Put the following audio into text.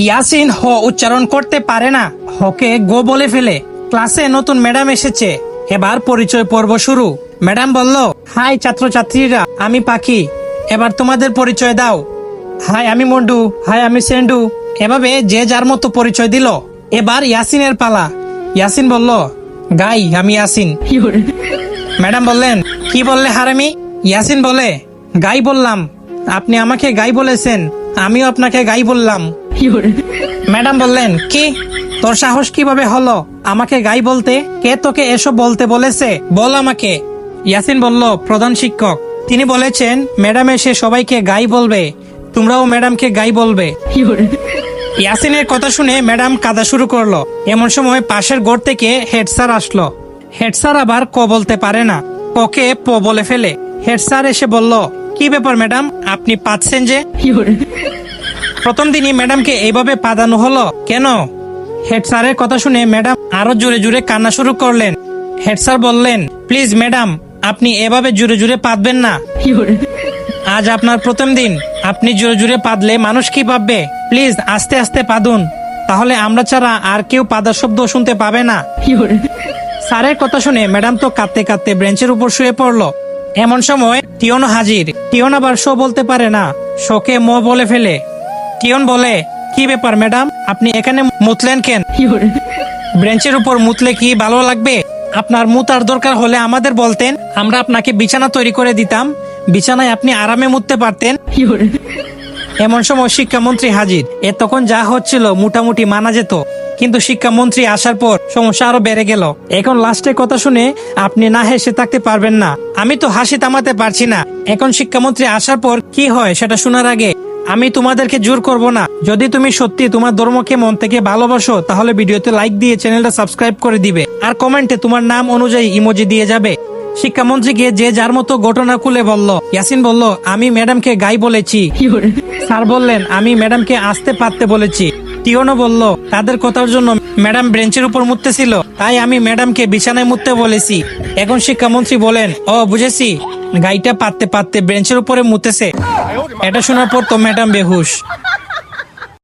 ইয়াসিন হ উচ্চারণ করতে পারে না, হকে গো বলে ফেলে। ক্লাসে নতুন ম্যাডাম এসেছে, এবার পরিচয় পর্ব শুরু। ম্যাডাম বলল, হাই ছাত্রছাত্রীরা, আমি পাখি, এবার তোমাদের পরিচয় দাও। হাই আমি মন্ডু, হাই আমি সেন্ডু। এভাবে যে যার মতো পরিচয় দিল। এবার ইয়াসিনের পালা। ইয়াসিন বলল, গাই আমি ইয়াসিন। ম্যাডাম বললেন, কি বললে হারামি? ইয়াসিন বলে, গাই বললাম। আপনি আমাকে গাই বলেছেন, আমিও আপনাকে গাই বললাম। ম্যাডাম বললেন, কি তোর সাহস কিভাবে হলো আমাকে গাই বলতে? কে তোকে এসব বলতে বলেছে, বল আমাকে। ইয়াসিন বলল, প্রধান শিক্ষক, তিনি বলেছেন ম্যাডাম এসে সবাইকে গাই বলবে, তোমরাও ম্যাডামকে গাই বলবে। ইয়াসিনের কথা শুনে ম্যাডাম কাঁদা শুরু করলো। এমন সময় পাশের ঘর থেকে হেড স্যার আসলো। হেড স্যার আবার ক বলতে পারে না, ককে প বলে ফেলে। হেড স্যার এসে বলল, কি ব্যাপার ম্যাডাম, আপনি পাচ্ছেন যে? প্রথম দিনই ম্যাডামকে এইভাবে পাদানো হলো কেন? হেড স্যারের কথা শুনে ম্যাডাম আরো জোরে জোরে কান্না শুরু করলেন। হেড স্যার বললেন, প্লিজ ম্যাডাম, আপনি এভাবে জোরে জোরে পাদবেন না। আজ আপনার প্রথম দিন, আপনি জোরে জোরে পাদলে মানুষ কি ভাববে? প্লিজ আস্তে আস্তে পাদুন, তাহলে আমরা ছাড়া আর কেউ পাদার শব্দ শুনতে পাবে না। স্যারের কথা শুনে ম্যাডাম তো কাঁদতে কাঁদতে বেঞ্চের উপর শুয়ে পড়লো। এমন সময় টিয়ন হাজির। টিয়ন আবার শো বলতে পারে না, শোকে ম বলে ফেলে। টিয়ন বলে, কি ব্যাপার ম্যাডাম, আপনি এখানে মুতলেন কেন? বেঞ্চের উপর মুতলে কি ভালো লাগবে? আপনার মুতার দরকার হলে আমাদের বলতেন, আমরা আপনাকে বিছানা তৈরি করে দিতাম, বিছানায় আপনি আরামে মুততে পারতেন। এমন সময় শিক্ষামন্ত্রী হাজির। তখন যা হচ্ছিল মোটামুটি মানা যেত, কিন্তু শিক্ষামন্ত্রী আসার পর সমস্যা আরো বেড়ে গেল। এখন লাস্টের কথা শুনে আপনি না হেসে থাকতে পারবেন না। আমি তো হাসি থামাতে পারছি না। এখন শিক্ষামন্ত্রী আসার পর কি হয় সেটা শোনার আগে আমি তোমাদেরকে জোর করব না। যদি তুমি সত্যি তোমার ধর্মকে মন থেকে ভালোবাসো, তাহলে ভিডিওতে লাইক দিয়ে চ্যানেলটা সাবস্ক্রাইব করে দিবে, আর কমেন্টে তোমার নাম অনুযায়ী ইমোজি দিয়ে যাবে। শিক্ষামন্ত্রীকে যে যার মতো ঘটনা খুলে বলল। ইয়াসিন বলল, আমি ম্যাডামকে গাই বলেছি। স্যার বললেন, আমি ম্যাডামকে আসতে পারতে বলেছি। টিয়নও বলল, তাদের কথার জন্য ম্যাডাম বেঞ্চের উপর মুততেছিল, তাই আমি ম্যাডামকে বিছানায় মুততে বলেছি। এখন শিক্ষামন্ত্রী বলেন, ও বুঝেছি, গাইটা পাততে পাততে বেঞ্চের উপরে মুতেছে। এটা শোনার পর তো ম্যাডাম বেহুশ।